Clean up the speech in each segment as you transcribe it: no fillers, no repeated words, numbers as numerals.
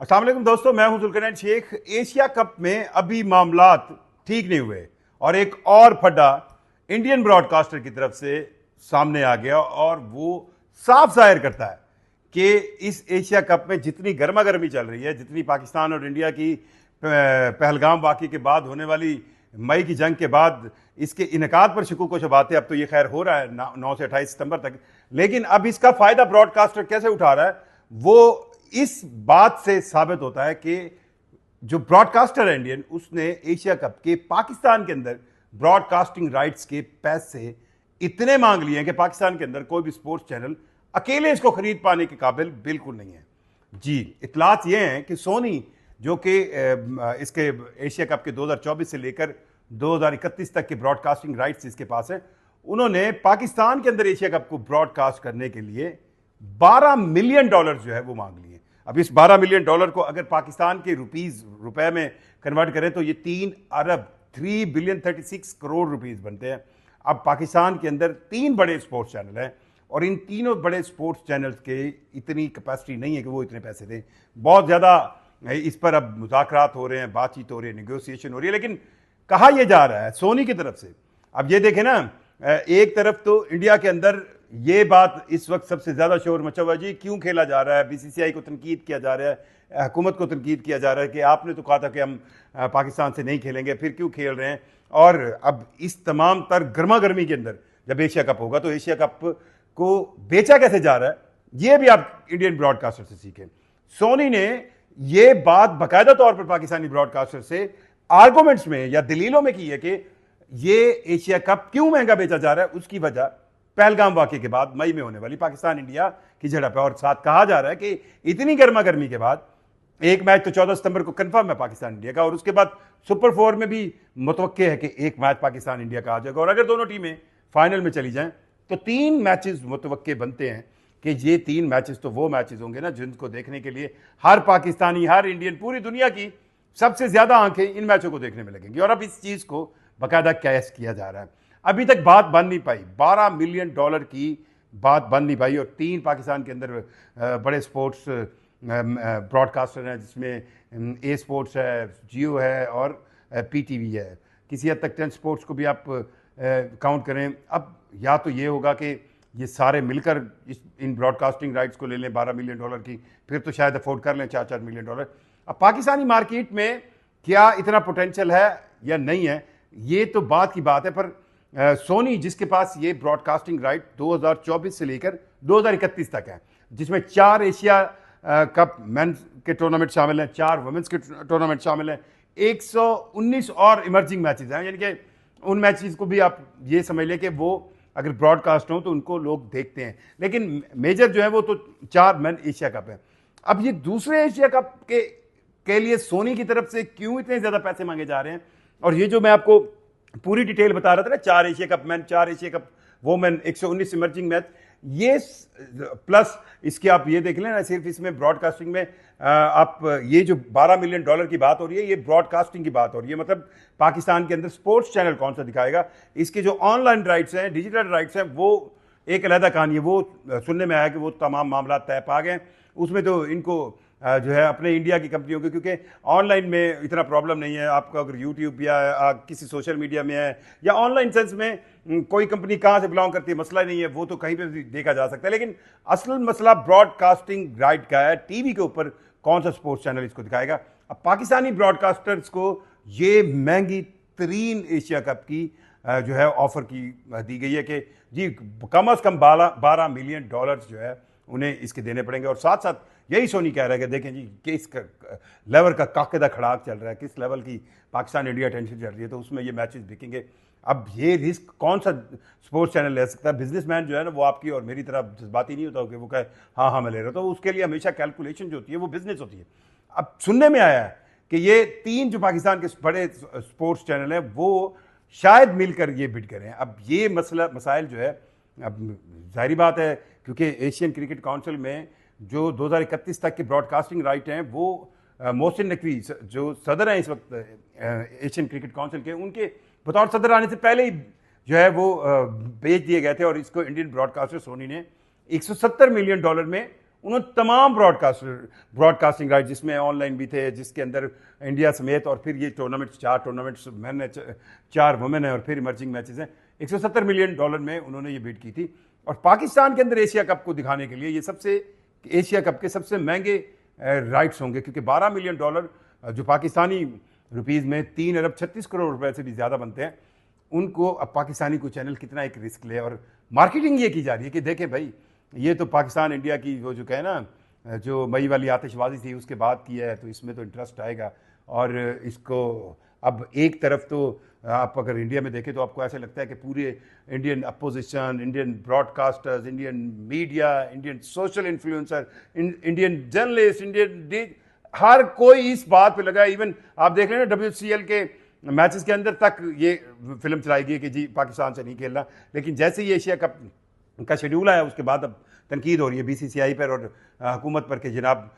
अस्सलाम वालेकुम दोस्तों, मैं हूं जुल्करनैन शेख। एशिया कप में अभी मामलात ठीक नहीं हुए और एक और फड्डा इंडियन ब्रॉडकास्टर की तरफ से सामने आ गया और वो साफ जाहिर करता है कि इस एशिया कप में जितनी गर्मा गर्मी चल रही है, जितनी पाकिस्तान और इंडिया की पहलगाम वाक़ई के बाद होने वाली मई की जंग के बाद इसके इनकाद पर शकूक व शुबातें, अब तो ये खैर हो रहा है 9 से 28 सितंबर तक, लेकिन अब इसका फायदा ब्रॉडकास्टर कैसे उठा रहा है वो इस बात से साबित होता है कि जो ब्रॉडकास्टर है इंडियन, उसने एशिया कप के पाकिस्तान के अंदर ब्रॉडकास्टिंग राइट्स के पैसे इतने मांग लिए हैं कि पाकिस्तान के अंदर कोई भी स्पोर्ट्स चैनल अकेले इसको खरीद पाने के काबिल बिल्कुल नहीं है। जी, इतलात ये हैं कि सोनी, जो कि इसके एशिया कप के 2024 से लेकर 2031 तक के ब्रॉडकास्टिंग राइट्स इसके पास है, उन्होंने पाकिस्तान के अंदर एशिया कप को ब्रॉडकास्ट करने के लिए $12 मिलियन जो है वो मांग लिए। अब इस $12 मिलियन को अगर पाकिस्तान के रुपए में कन्वर्ट करें तो ये 3 अरब 3 बिलियन 36 करोड़ रुपीस बनते हैं। अब पाकिस्तान के अंदर 3 बड़े स्पोर्ट्स चैनल हैं और इन तीनों बड़े स्पोर्ट्स चैनल्स के इतनी कैपेसिटी नहीं है कि वो इतने पैसे दें। बहुत ज़्यादा इस पर अब मुज़ाकरात हो रहे हैं, बातचीत हो रही है, नेगोशिएशन हो रही है, लेकिन कहा यह जा रहा है सोनी की तरफ से। अब ये देखें ना, एक तरफ तो इंडिया के अंदर ये बात इस वक्त सबसे ज्यादा शोर मचा हुआ, जी क्यों खेला जा रहा है, बीसीसीआई को तनकीद किया जा रहा है, हुकूमत को तनकीद किया जा रहा है कि आपने तो कहा था कि हम पाकिस्तान से नहीं खेलेंगे, फिर क्यों खेल रहे हैं। और अब इस तमाम तर गर्मा गर्मी के अंदर जब एशिया कप होगा तो एशिया कप को बेचा कैसे जा रहा है, ये भी आप इंडियन ब्रॉडकास्टर से सीखें। सोनी ने ये बात बाकायदा तौर पर पाकिस्तानी ब्रॉडकास्टर से आर्गूमेंट्स में या दलीलों में की है कि ये एशिया कप क्यों महंगा बेचा जा रहा है, उसकी वजह पहलगाम वाक़े के बाद मई में होने वाली पाकिस्तान इंडिया की झड़प है। और साथ कहा जा रहा है कि इतनी गर्मा गर्मी के बाद एक मैच तो 14 सितंबर को कंफर्म है पाकिस्तान इंडिया का, और उसके बाद सुपर 4 में भी मुतवक्के है कि एक मैच पाकिस्तान इंडिया का आ जाएगा। और अगर दोनों टीमें फाइनल में चली जाएं तो 3 मैचेस मुतवक्के बनते हैं कि ये 3 मैचेस तो वो मैचेस होंगे ना जिनको देखने के लिए हर पाकिस्तानी, हर इंडियन, पूरी दुनिया की सबसे ज्यादा आंखें इन मैचों को देखने में लगेंगी। और अब इस चीज को बाकायदा कैश किया जा रहा है। अभी तक बात बन नहीं पाई, $12 मिलियन की बात बन नहीं पाई, और 3 पाकिस्तान के अंदर बड़े स्पोर्ट्स ब्रॉडकास्टर हैं, जिसमें ए स्पोर्ट्स है, जियो है और पीटीवी है। किसी हद तक 10 स्पोर्ट्स को भी आप काउंट करें। अब या तो ये होगा कि ये सारे मिलकर इन ब्रॉडकास्टिंग राइट्स को ले लें $12 मिलियन की, फिर तो शायद अफोर्ड कर लें $4-4 मिलियन। अब पाकिस्तानी मार्केट में क्या इतना पोटेंशियल है या नहीं है, ये तो बात की बात है। पर सोनी, जिसके पास ये ब्रॉडकास्टिंग राइट 2024 से लेकर 2031 तक है, जिसमें 4 एशिया कप मेंस के टूर्नामेंट शामिल हैं, 4 वुमेन्स के टूर्नामेंट शामिल हैं, 119 और इमर्जिंग मैचेस हैं, यानी कि उन मैचेस को भी आप ये समझ लें कि वो अगर ब्रॉडकास्ट हो तो उनको लोग देखते हैं। लेकिन मेजर जो है वो तो 4 मेन एशिया कप है। अब ये दूसरे एशिया कप के लिए सोनी की तरफ से क्यों इतने ज्यादा पैसे मांगे जा रहे हैं, और ये जो मैं आपको पूरी डिटेल बता रहा था ना, 4 Asia cup man, 4 Asia cup women, 119 emerging match, ये प्लस इसके आप ये देख लें ना, सिर्फ इसमें ब्रॉडकास्टिंग में आप ये जो $12 मिलियन की बात हो रही है, ये ब्रॉडकास्टिंग की बात हो रही है। मतलब पाकिस्तान के अंदर स्पोर्ट्स चैनल कौन सा दिखाएगा, इसके जो ऑनलाइन राइट्स हैं, डिजिटल राइट्स हैं, वो एक अलहदा कहानी है। वो सुनने में आया कि वो तमाम मामला तय पा गए, उसमें तो इनको जो है अपने इंडिया की कंपनियों के, क्योंकि ऑनलाइन में इतना प्रॉब्लम नहीं है। आपका अगर यूट्यूब या किसी सोशल मीडिया में है या ऑनलाइन सेंस में कोई कंपनी कहाँ से बिलोंग करती है, मसला नहीं है, वो तो कहीं पे भी देखा जा सकता है। लेकिन असल मसला ब्रॉडकास्टिंग राइट का है, टीवी के ऊपर कौन सा स्पोर्ट्स चैनल इसको दिखाएगा। अब पाकिस्तानी ब्रॉडकास्टर्स को ये महंगी तरीन एशिया कप की जो है ऑफर की दी गई है कि जी कम अज़ कम $12 मिलियन जो है उन्हें इसके देने पड़ेंगे। और साथ साथ यही सोनी कह रहा है कि देखें जी किस लेवल का काकदा खड़ाक चल रहा है, किस लेवल की पाकिस्तान इंडिया टेंशन चल रही है, तो उसमें ये मैचेस बिकेंगे। अब ये रिस्क कौन सा स्पोर्ट्स चैनल ले सकता है। बिजनेसमैन जो है ना, वो आपकी और मेरी तरह जज्बाती नहीं होता कि वो कहे हाँ हाँ मैं ले रहा हूँ, तो उसके लिए हमेशा कैलकुलेशन जो होती है वो बिजनेस होती है। अब सुनने में आया है कि ये 3 जो पाकिस्तान के बड़े स्पोर्ट्स चैनल हैं वो शायद मिलकर ये बिड करें। अब ये मसाइल जो है, अब जाहिर बात है क्योंकि एशियन क्रिकेट काउंसिल में जो 2031 तक के ब्रॉडकास्टिंग राइट हैं वो मोहसिन नकवी जो सदर हैं इस वक्त एशियन क्रिकेट काउंसिल के, उनके बतौर सदर आने से पहले ही जो है वो बेच दिए गए थे। और इसको इंडियन ब्रॉडकास्टर सोनी ने $170 मिलियन में उन्होंने तमाम ब्रॉडकास्टिंग राइट, जिसमें ऑनलाइन भी थे, जिसके अंदर इंडिया समेत, और फिर ये टूर्नामेंट्स, 4 टूर्नामेंट्स मैन है, 4 वुमेन है, और फिर इमर्जिंग मैचेस हैं। $170 मिलियन में उन्होंने ये बिड की थी। और पाकिस्तान के अंदर एशिया कप को दिखाने के लिए ये सबसे, एशिया कप के सबसे महंगे राइट्स होंगे, क्योंकि $12 मिलियन जो पाकिस्तानी रुपीज़ में 3 अरब 36 करोड़ रुपए से भी ज़्यादा बनते हैं, उनको अब पाकिस्तानी को चैनल कितना एक रिस्क ले। और मार्केटिंग ये की जा रही है कि देखें भाई, ये तो पाकिस्तान इंडिया की वो जो कहे ना, जो मई वाली आतिशबाजी थी उसके बाद की है, तो इसमें तो इंटरेस्ट आएगा। और इसको अब एक तरफ तो आप अगर इंडिया में देखें तो आपको ऐसा लगता है कि पूरे Indian opposition, Indian broadcasters, Indian media, Indian social influencer, Indian journalist, हर कोई इस बात पे लगा। इवन आप देख लेना WCL के मैचेस के अंदर तक ये फिल्म चलाई गई कि जी पाकिस्तान से नहीं खेलना। लेकिन जैसे ही एशिया कप का शेड्यूल आया, उसके बाद अब तनकीद हो रही है BCCI पर और हुकूमत पर कि जनाब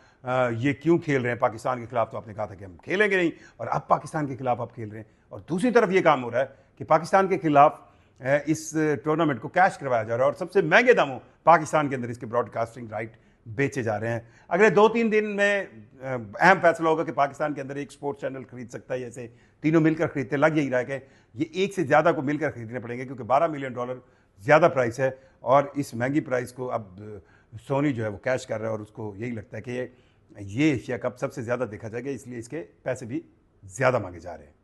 ये क्यों खेल रहे हैं पाकिस्तान के खिलाफ। तो आपने कहा था कि हम खेलेंगे नहीं, और अब पाकिस्तान के खिलाफ आप खेल रहे हैं। और दूसरी तरफ ये काम हो रहा है कि पाकिस्तान के खिलाफ इस टूर्नामेंट को कैश करवाया जा रहा है, और सबसे महंगे दामों पाकिस्तान के अंदर इसके ब्रॉडकास्टिंग राइट बेचे जा रहे हैं। अगले 2-3 दिन में अहम फैसला होगा कि पाकिस्तान के अंदर एक स्पोर्ट्स चैनल खरीद सकता है, जैसे तीनों मिलकर खरीदते। लग यही रहा है कि ये एक से ज़्यादा को मिलकर खरीदने पड़ेंगे, क्योंकि $12 मिलियन ज़्यादा प्राइस है। और इस महंगी प्राइस को अब सोनी जो है वो कैश कर रहा है, और उसको यही लगता है कि ये एशिया कप सबसे ज़्यादा देखा जाएगा, इसलिए इसके पैसे भी ज़्यादा मांगे जा रहे हैं।